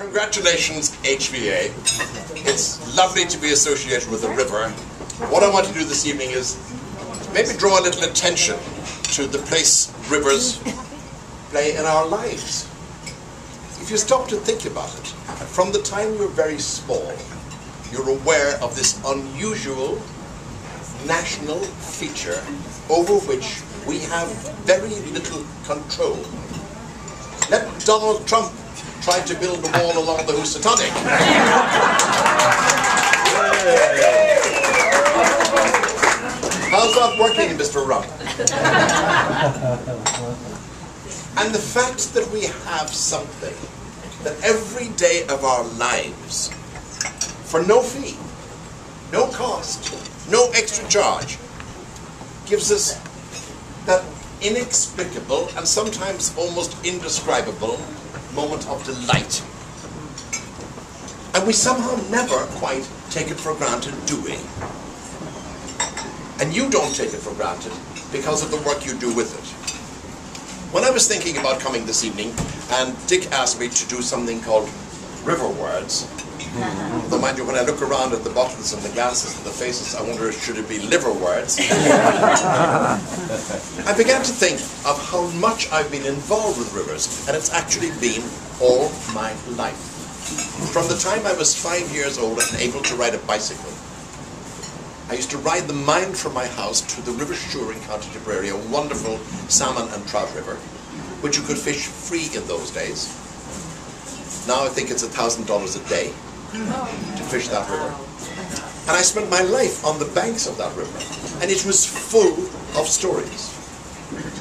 Congratulations, HVA. It's lovely to be associated with the river. What I want to do this evening is maybe draw a little attention to the place rivers play in our lives. If you stop to think about it, from the time you're very small, you're aware of this unusual national feature over which we have very little control. Let Donald Trump try to build a wall along the Housatonic. How's that working, Mr. Rump? And the fact that we have something that every day of our lives, for no fee, no cost, no extra charge, gives us that inexplicable and sometimes almost indescribable moment of delight. And we somehow never quite take it for granted, do we? And you don't take it for granted because of the work you do with it. When I was thinking about coming this evening, and Dick asked me to do something called River Words, though mind you, when I look around at the bottles and the glasses and the faces, I wonder, should it be liver words? I began to think of how much I've been involved with rivers, and it's actually been all my life. From the time I was 5 years old and able to ride a bicycle, I used to ride the mine from my house to the River Suir in County Tipperary, a wonderful salmon and trout river, which you could fish free in those days. Now I think it's $1,000 a day to fish that river. And I spent my life on the banks of that river, and it was full of stories.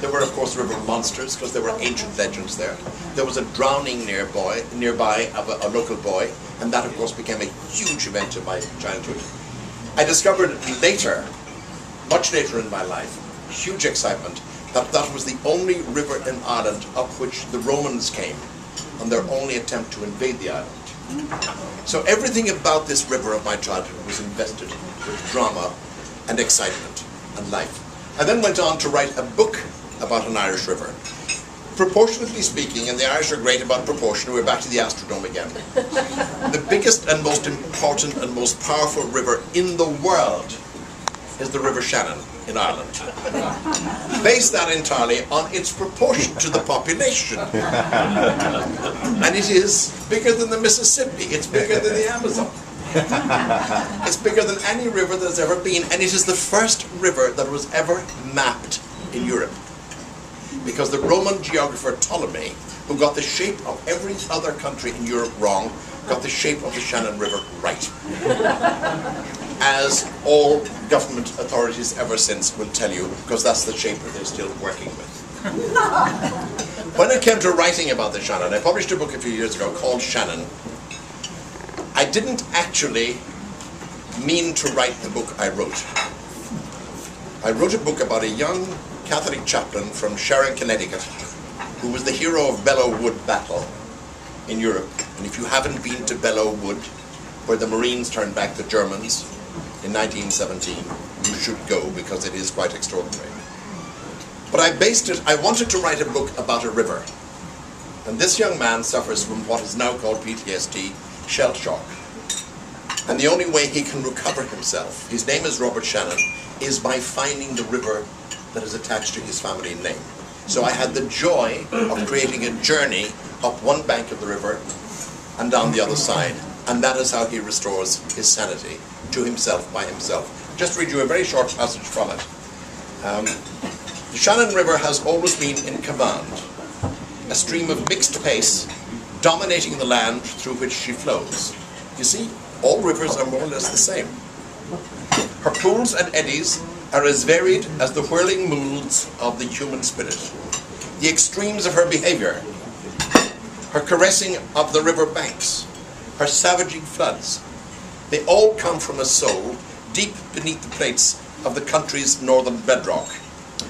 There were, of course, river monsters, because there were ancient legends there. There was a drowning nearby of a local boy, and that, of course, became a huge event in my childhood. I discovered later, much later in my life, huge excitement, that that was the only river in Ireland up which the Romans came on their only attempt to invade the island. So everything about this river of my childhood was invested with drama and excitement and life. I then went on to write a book about an Irish river. Proportionately speaking, and the Irish are great about proportion, we're back to the Astrodome again. The biggest and most important and most powerful river in the world is the River Shannon in Ireland. Based that entirely on its proportion to the population. And it is bigger than the Mississippi, it's bigger than the Amazon. It's bigger than any river that's ever been, and it is the first river that was ever mapped in Europe. Because the Roman geographer Ptolemy, who got the shape of every other country in Europe wrong, got the shape of the Shannon River right. As all government authorities ever since will tell you, because that's the shape that they're still working with. When it came to writing about the Shannon, I published a book a few years ago called Shannon. I didn't actually mean to write the book I wrote. I wrote a book about a young Catholic chaplain from Sharon, Connecticut, who was the hero of Belleau Wood battle in Europe. And if you haven't been to Belleau Wood, where the Marines turned back the Germans in 1917, you should go, because it is quite extraordinary. But I wanted to write a book about a river. And this young man suffers from what is now called PTSD, shell shock. And the only way he can recover himself, his name is Robert Shannon, is by finding the river that is attached to his family name. So I had the joy of creating a journey up one bank of the river and down the other side. And that is how he restores his sanity to himself by himself. Just read you a very short passage from it. The Shannon River has always been in command, a stream of mixed pace, dominating the land through which she flows. You see, all rivers are more or less the same. Her pools and eddies are as varied as the whirling moods of the human spirit. The extremes of her behavior, her caressing of the river banks, her savaging floods, they all come from a soul deep beneath the plates of the country's northern bedrock.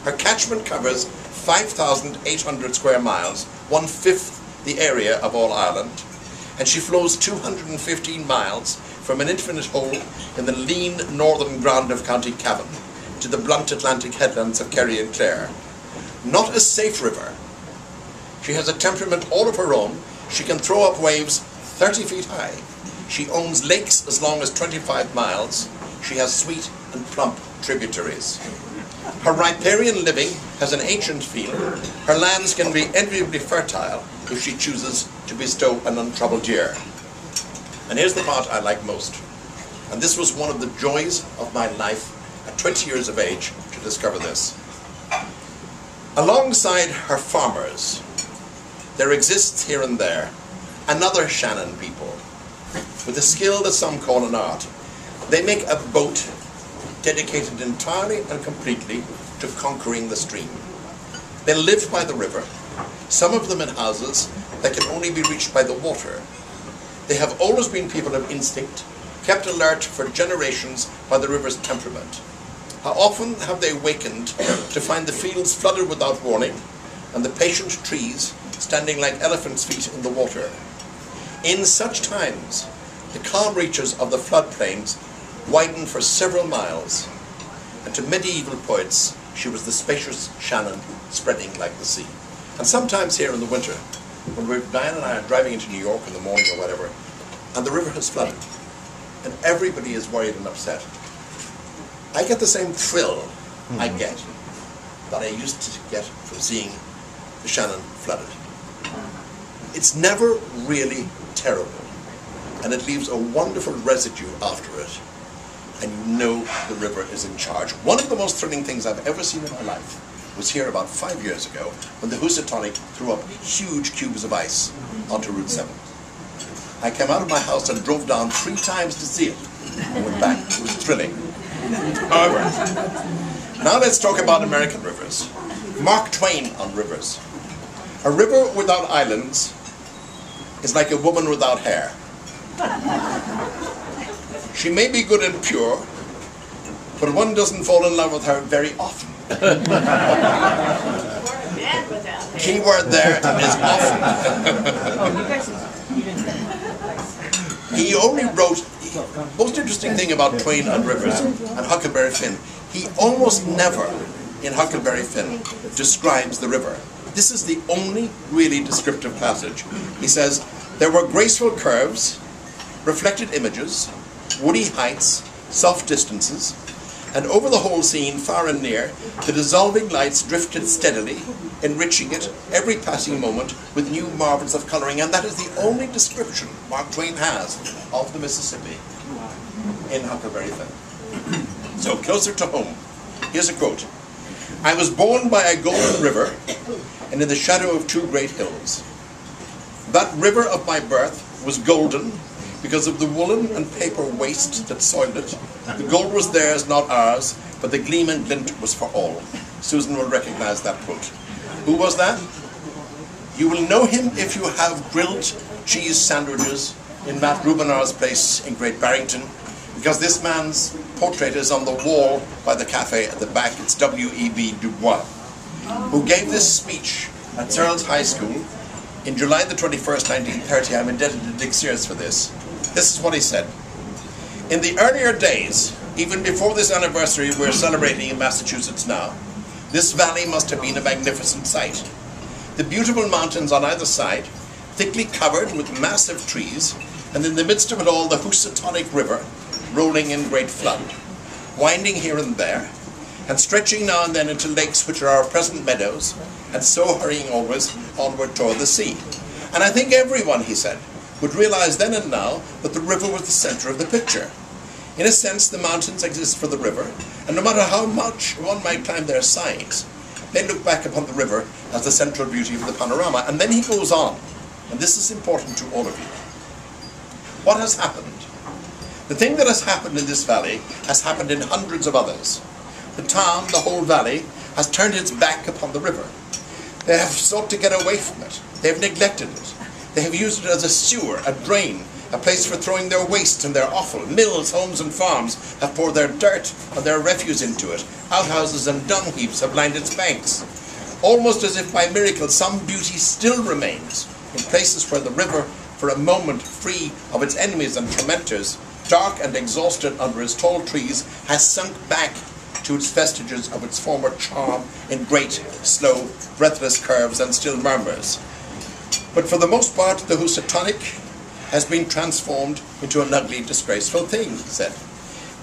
Her catchment covers 5,800 square miles, 1/5 the area of all Ireland, and she flows 215 miles from an infinite hole in the lean northern ground of County Cavan to the blunt Atlantic headlands of Kerry and Clare. Not a safe river. She has a temperament all of her own. She can throw up waves 30 feet high. She owns lakes as long as 25 miles. She has sweet and plump tributaries. Her riparian living has an ancient feel. Her lands can be enviably fertile if she chooses to bestow an untroubled year. And here's the part I like most. And this was one of the joys of my life at 20 years of age to discover this. Alongside her farmers, there exists here and there another Shannon people with a skill that some call an art. They make a boat dedicated entirely and completely to conquering the stream. They live by the river, some of them in houses that can only be reached by the water. They have always been people of instinct, kept alert for generations by the river's temperament. How often have they wakened to find the fields flooded without warning and the patient trees standing like elephants' feet in the water. In such times, the calm reaches of the floodplains widened for several miles, and to medieval poets, she was the spacious Shannon spreading like the sea. And sometimes here in the winter, when Diane and I are driving into New York in the morning or whatever, and the river has flooded, and everybody is worried and upset, I get the same thrill I get that I used to get from seeing the Shannon flooded. It's never really terrible, and it leaves a wonderful residue after it, and you know the river is in charge. One of the most thrilling things I've ever seen in my life was here about 5 years ago when the Housatonic threw up huge cubes of ice onto Route 7. I came out of my house and drove down 3 times to see it and went back. It was thrilling. However, now let's talk about American rivers. Mark Twain on rivers. A river without islands is like a woman without hair. She may be good and pure, but one doesn't fall in love with her very often. Key word there is often. He only wrote, most interesting thing about Twain on rivers and Huckleberry Finn, he almost never in Huckleberry Finn describes the river. This is the only really descriptive passage. He says, there were graceful curves, reflected images, woody heights, soft distances, and over the whole scene, far and near, the dissolving lights drifted steadily, enriching it every passing moment with new marvels of colouring. And that is the only description Mark Twain has of the Mississippi in Huckleberry Finn. So, closer to home, here's a quote. I was born by a golden river, and in the shadow of 2 great hills. That river of my birth was golden, because of the woolen and paper waste that soiled it. The gold was theirs, not ours, but the gleam and glint was for all. Susan will recognize that quote. Who was that? You will know him if you have grilled cheese sandwiches in Matt Rubinar's place in Great Barrington, because this man's portrait is on the wall by the cafe at the back. It's W.E.B. Du Bois, who gave this speech at Searles High School in July the 21st, 1930. I'm indebted to Dick Sears for this. This is what he said. In the earlier days, even before this anniversary we're celebrating in Massachusetts now, this valley must have been a magnificent sight. The beautiful mountains on either side, thickly covered with massive trees, and in the midst of it all the Housatonic River, rolling in great flood, winding here and there, and stretching now and then into lakes which are our present meadows, and so hurrying always onward toward the sea. And I think everyone, he said, would realize then and now that the river was the center of the picture. In a sense, the mountains exist for the river, and no matter how much one might climb their sides, they look back upon the river as the central beauty of the panorama. And then he goes on, and this is important to all of you. What has happened? The thing that has happened in this valley has happened in hundreds of others. The town, the whole valley, has turned its back upon the river. They have sought to get away from it. They have neglected it. They have used it as a sewer, a drain, a place for throwing their waste and their offal. Mills, homes and farms have poured their dirt and their refuse into it. Outhouses and dung heaps have lined its banks. Almost as if by miracle, some beauty still remains in places where the river, for a moment free of its enemies and tormentors, dark and exhausted under its tall trees, has sunk back to its vestiges of its former charm in great, slow, breathless curves and still murmurs. But for the most part, the Housatonic has been transformed into an ugly, disgraceful thing, he said.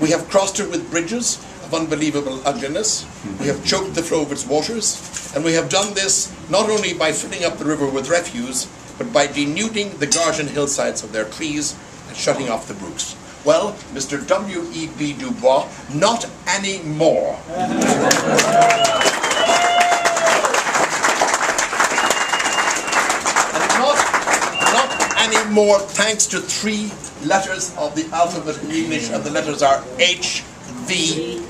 We have crossed it with bridges of unbelievable ugliness. We have choked the flow of its waters. And we have done this not only by filling up the river with refuse, but by denuding the garden hillsides of their trees and shutting off the brooks. Well, Mr. W.E.B. Du Bois, not anymore. Anymore, thanks to 3 letters of the alphabet in English, and the letters are HVA.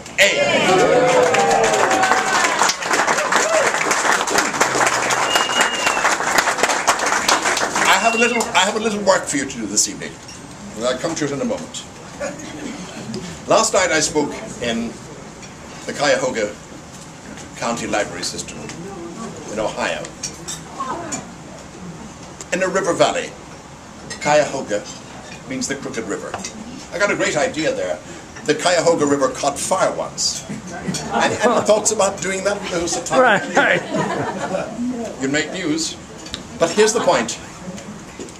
I have a little work for you to do this evening, and I'll come to it in a moment. Last night I spoke in the Cuyahoga County Library System in Ohio. In a river valley, Cuyahoga means the crooked river. I got a great idea there. The Cuyahoga River caught fire once. Any thoughts about doing that with the Housatonic? Right. You'd make news. But here's the point.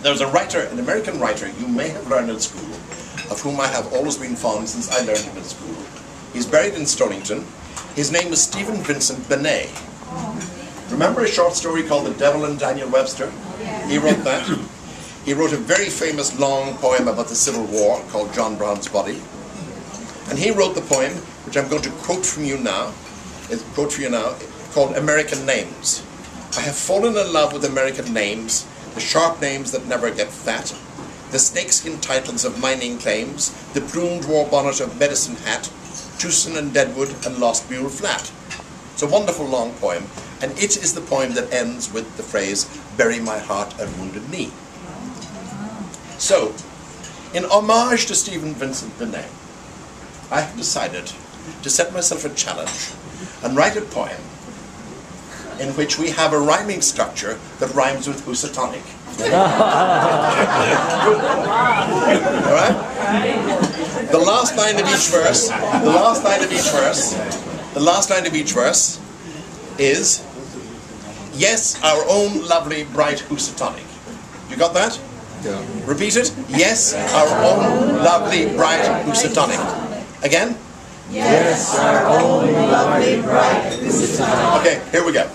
There's a writer, an American writer you may have learned in school, of whom I have always been fond since I learned him in school. He's buried in Stonington. His name is Stephen Vincent Benet. Remember a short story called The Devil and Daniel Webster? He wrote that. He wrote a very famous long poem about the Civil War called John Brown's Body. And he wrote the poem, which I'm going to quote for you now, called American Names. I have fallen in love with American names, the sharp names that never get fat, the snakeskin titles of mining claims, the plumed war bonnet of Medicine Hat, Tucson and Deadwood and Lost Mule Flat. It's a wonderful long poem, and it is the poem that ends with the phrase, bury my heart at Wounded Knee. So, in homage to Stephen Vincent Benet, I have decided to set myself a challenge and write a poem in which we have a rhyming structure that rhymes with Housatonic. Alright? The last line of each verse is, yes, our own lovely bright Housatonic. You got that? Yeah. Repeat it. Yes, our own lovely bright Housatonic. Again? Yes, our own lovely bright Housatonic. Okay, here we go.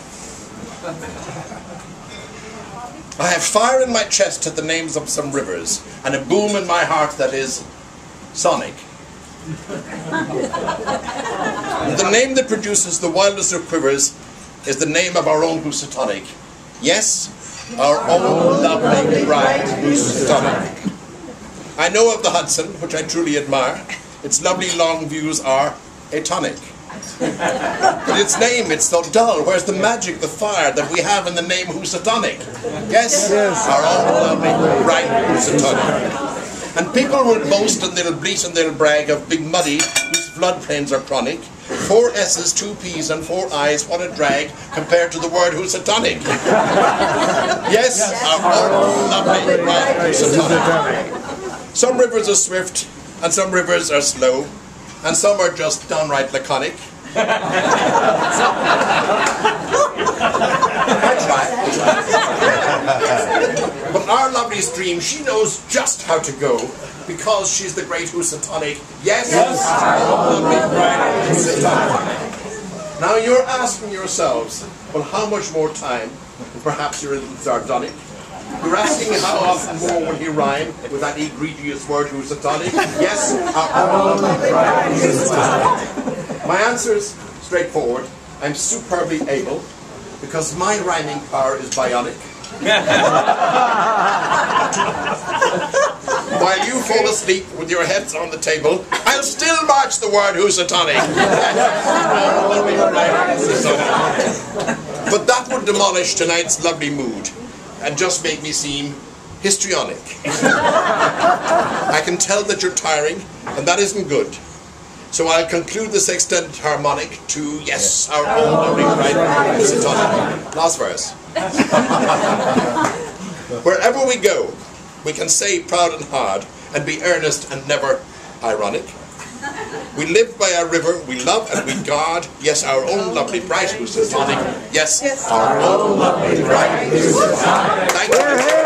I have fire in my chest at the names of some rivers, and a boom in my heart that is sonic. The name that produces the wildest of quivers is the name of our own Housatonic. Yes, our own lovely bright Housatonic. I know of the Hudson, which I truly admire. Its lovely long views are a tonic. But its name, it's so dull. Where's the magic, the fire that we have in the name Housatonic? Yes, our own lovely bright Housatonic. And people will boast and they'll bleat and they'll brag of Big Muddy, whose floodplains are chronic. 4 S's, 2 P's and 4 I's, what a drag compared to the word Housatonic. Yes, our own lovely bright Housatonic. Some rivers are swift and some rivers are slow, and some are just downright laconic. I try. But our lovely stream, she knows just how to go, because she's the great Housatonic. Yes, our lovely bright Housatonic. Now you're asking yourselves, well, how much more time? Perhaps you're a little sardonic. You're asking how often more will he rhyme with that egregious word Housatonic? Yes, our lovely bright Housatonic. My answer is straightforward. I'm superbly able, because my rhyming power is bionic. While you fall asleep with your heads on the table, I'll still march the word Housatonic. But that would demolish tonight's lovely mood and just make me seem histrionic. I can tell that you're tiring, and that isn't good. So I'll conclude the sextet harmonic to, yes, our own lovely bright Housatonic. Last verse. Wherever we go, we can say proud and hard, and be earnest and never ironic. We live by our river, we love and we guard, yes, our own lovely bright Housatonic. Yes, our own lovely bright Housatonic. Thank you.